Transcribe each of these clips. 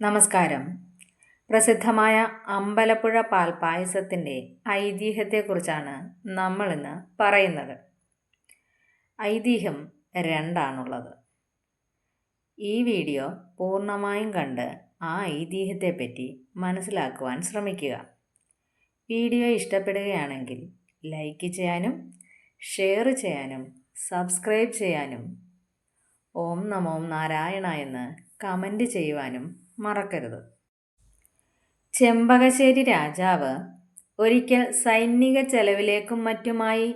നമസ്കാരം. പ്രസിദ്ധമായ അമ്പലപ്പുഴ പാൽപ്പായസത്തിൻ്റെ ഐതിഹ്യത്തെക്കുറിച്ചാണ് നമ്മളിന്ന് പറയുന്നത്. ഐതിഹ്യം രണ്ടാണുള്ളത്. ഈ വീഡിയോ പൂർണ്ണമായും കണ്ട് ആ ഐതിഹ്യത്തെപ്പറ്റി മനസ്സിലാക്കുവാൻ ശ്രമിക്കുക. വീഡിയോ ഇഷ്ടപ്പെടുകയാണെങ്കിൽ ലൈക്ക് ചെയ്യാനും ഷെയർ ചെയ്യാനും സബ്സ്ക്രൈബ് ചെയ്യാനും ഓം നമോ നാരായണ എന്ന് കമൻ്റ് ചെയ്യുവാനും മറക്കരുത്. ചെമ്പകശ്ശേരി രാജാവ് ഒരിക്കൽ സൈനിക ചെലവിലേക്കും മറ്റുമായി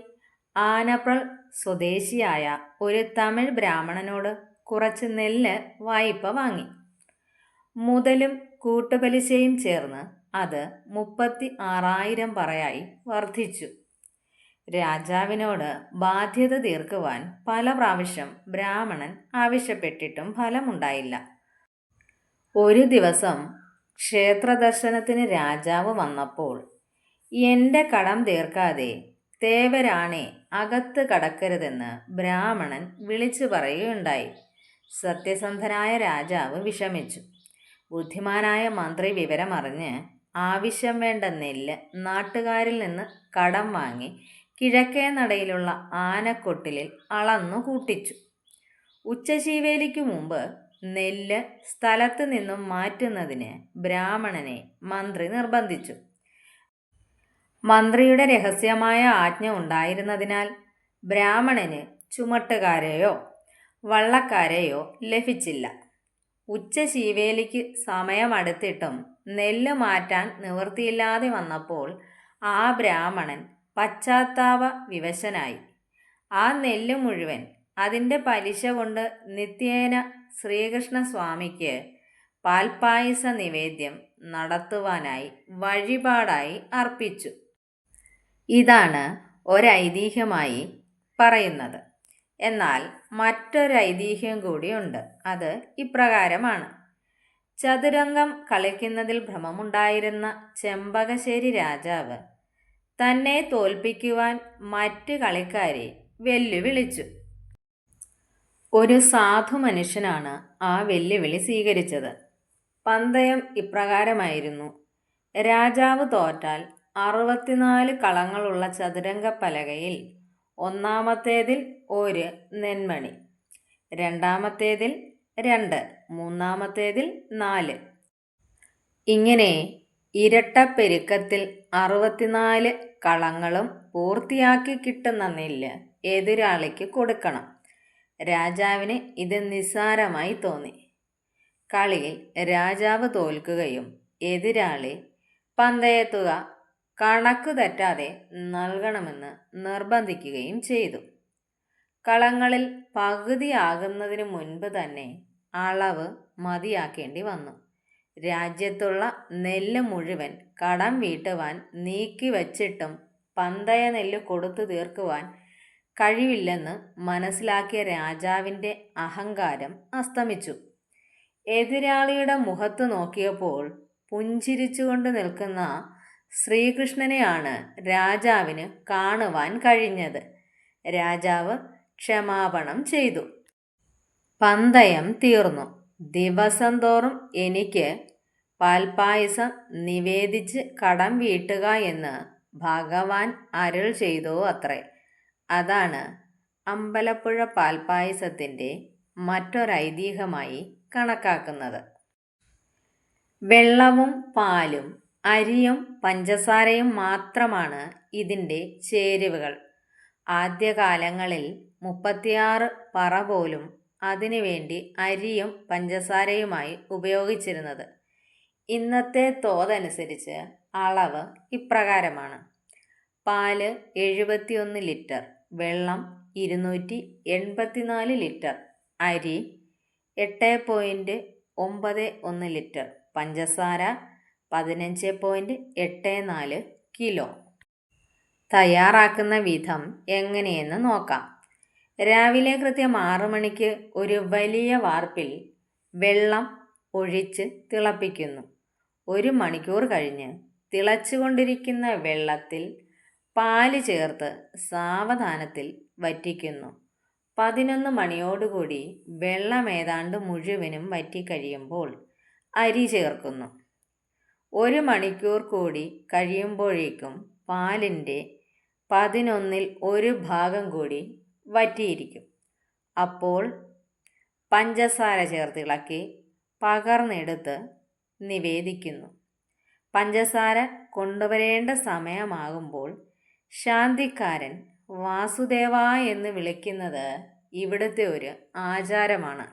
ആനപ്രൾ സ്വദേശിയായ ഒരു തമിഴ് ബ്രാഹ്മണനോട് കുറച്ച് നെല്ല് വായ്പ വാങ്ങി. മുതലും കൂട്ടുപലിശയും ചേർന്ന് അത് 36,000 പറയായി വർദ്ധിച്ചു. രാജാവിനോട് ബാധ്യത തീർക്കുവാൻ പല പ്രാവശ്യം ബ്രാഹ്മണൻ ആവശ്യപ്പെട്ടിട്ടും ഫലമുണ്ടായില്ല. ഒരു ദിവസം ക്ഷേത്രദർശനത്തിന് രാജാവ് വന്നപ്പോൾ എൻ്റെ കടം തീർക്കാതെ തേവരാണെ അകത്ത് കടക്കരുതെന്ന് ബ്രാഹ്മണൻ വിളിച്ചു പറയുകയുണ്ടായി. സത്യസന്ധനായ രാജാവ് വിഷമിച്ചു. ബുദ്ധിമാനായ മന്ത്രി വിവരമറിഞ്ഞ് ആവശ്യം വേണ്ട നെല്ല് നാട്ടുകാരിൽ നിന്ന് കടം വാങ്ങി കിഴക്കേ നടയിലുള്ള ആനക്കൊട്ടിലിൽ അളന്നു കൂട്ടിച്ചു. ഉച്ചശീവേലിക്കു മുമ്പ് നെല്ല് സ്ഥലത്ത് നിന്നും മാറ്റുന്നതിന് ബ്രാഹ്മണനെ മന്ത്രി നിർബന്ധിച്ചു. മന്ത്രിയുടെ രഹസ്യമായ ആജ്ഞ ഉണ്ടായിരുന്നതിനാൽ ബ്രാഹ്മണന് ചുമട്ടുകാരെയോ വള്ളക്കാരെയോ ലഭിച്ചില്ല. ഉച്ചശീവേലിക്ക് സമയമടുത്തിട്ടും നെല്ല് മാറ്റാൻ നിവൃത്തിയില്ലാതെ വന്നപ്പോൾ ആ ബ്രാഹ്മണൻ പശ്ചാത്താപ വിവശനായി. ആ നെല്ല് മുഴുവൻ അതിൻ്റെ പലിശ കൊണ്ട് നിത്യേന ശ്രീകൃഷ്ണസ്വാമിക്ക് പാൽപ്പായസ നിവേദ്യം നടത്തുവാനായി വഴിപാടായി അർപ്പിച്ചു. ഇതാണ് ഒരൈതിഹ്യമായി പറയുന്നത്. എന്നാൽ മറ്റൊരൈതിഹ്യം കൂടിയുണ്ട്. അത് ഇപ്രകാരമാണ്. ചതുരംഗം കളിക്കുന്നതിൽ ഭ്രമമുണ്ടായിരുന്ന ചെമ്പകശ്ശേരി രാജാവ് തന്നെ തോൽപ്പിക്കുവാൻ മറ്റ് കളിക്കാരെ വെല്ലുവിളിച്ചു. ഒരു സാധു മനുഷ്യനാണ് ആ വെല്ലുവിളി സ്വീകരിച്ചത്. പന്തയം ഇപ്രകാരമായിരുന്നു. രാജാവ് തോറ്റാൽ 64 കളങ്ങളുള്ള ചതുരംഗപ്പലകയിൽ ഒന്നാമത്തേതിൽ 1 നെന്മണി, രണ്ടാമത്തേതിൽ 2, മൂന്നാമത്തേതിൽ 4, ഇങ്ങനെ ഇരട്ടപ്പെരുക്കത്തിൽ 64 കളങ്ങളും പൂർത്തിയാക്കി കിട്ടുന്ന നെല്ല് എതിരാളിക്ക് കൊടുക്കണം. രാജാവിന് ഇത് നിസ്സാരമായി തോന്നി. കളിയിൽ രാജാവ് തോൽക്കുകയും എതിരാളി പന്തയത്തുക കണക്കു തെറ്റാതെ നൽകണമെന്ന് നിർബന്ധിക്കുകയും ചെയ്തു. കളങ്ങളിൽ പകുതിയാകുന്നതിന് മുൻപ് തന്നെ അളവ് മതിയാക്കേണ്ടി വന്നു. രാജ്യത്തുള്ള നെല്ല് മുഴുവൻ കടം വീട്ടുവാൻ നീക്കി വച്ചിട്ടും പന്തയ നെല്ല് കൊടുത്തു തീർക്കുവാൻ കഴിവില്ലെന്ന് മനസ്സിലാക്കിയ രാജാവിൻ്റെ അഹങ്കാരം അസ്തമിച്ചു. എതിരാളിയുടെ മുഖത്ത് നോക്കിയപ്പോൾ പുഞ്ചിരിച്ചുകൊണ്ട് നിൽക്കുന്ന ശ്രീകൃഷ്ണനെയാണ് രാജാവിന് കാണുവാൻ കഴിഞ്ഞത്. രാജാവ് ക്ഷമാപണം ചെയ്തു. പന്തയം തീർന്നു. ദിവസം തോറും എനിക്ക് പാൽപ്പായസം നിവേദിച്ച് കടം വീട്ടുക എന്ന് ഭഗവാൻ അരുൾ ചെയ്തു അത്രേ. അതാണ് അമ്പലപ്പുഴ പാൽപ്പായസത്തിൻ്റെ മറ്റൊരൈതിഹ്യമായി കണക്കാക്കുന്നത്. വെള്ളവും പാലും അരിയും പഞ്ചസാരയും മാത്രമാണ് ഇതിൻ്റെ ചേരുവകൾ. ആദ്യകാലങ്ങളിൽ 36 പറ പോലും അതിനു വേണ്ടി അരിയും പഞ്ചസാരയുമായി ഉപയോഗിച്ചിരുന്നത്. ഇന്നത്തെ തോതനുസരിച്ച് അളവ് ഇപ്രകാരമാണ്. പാല് 71 ലിറ്റർ, വെള്ളം 284 ലിറ്റർ, അരി 8.91 ലിറ്റർ, പഞ്ചസാര 15.84 കിലോ. തയ്യാറാക്കുന്ന വിധം എങ്ങനെയെന്ന് നോക്കാം. രാവിലെ കൃത്യം 6 മണിക്ക് ഒരു വലിയ വാർപ്പിൽ വെള്ളം ഒഴിച്ച് തിളപ്പിക്കുന്നു. 1 മണിക്കൂർ കഴിഞ്ഞ് തിളച്ചുകൊണ്ടിരിക്കുന്ന വെള്ളത്തിൽ പാല് ചേർത്ത് സാവധാനത്തിൽ വറ്റിക്കുന്നു. 11 മണിയോടുകൂടി വെള്ളം ഏതാണ്ട് മുഴുവനും വറ്റിക്കഴിയുമ്പോൾ അരി ചേർക്കുന്നു. 1 മണിക്കൂർ കൂടി കഴിയുമ്പോഴേക്കും പാലിൻ്റെ 1/11 ഭാഗം കൂടി വറ്റിയിരിക്കും. അപ്പോൾ പഞ്ചസാര ചേർത്തിളക്കി പകർന്നെടുത്ത് നിവേദിക്കുന്നു. പഞ്ചസാര കൊണ്ടുവരേണ്ട സമയമാകുമ്പോൾ ശാന്തിക്കാരൻ വാസുദേവ എന്ന് വിളിക്കുന്നത് ഇവിടുത്തെ ഒരു ആചാരമാണ്.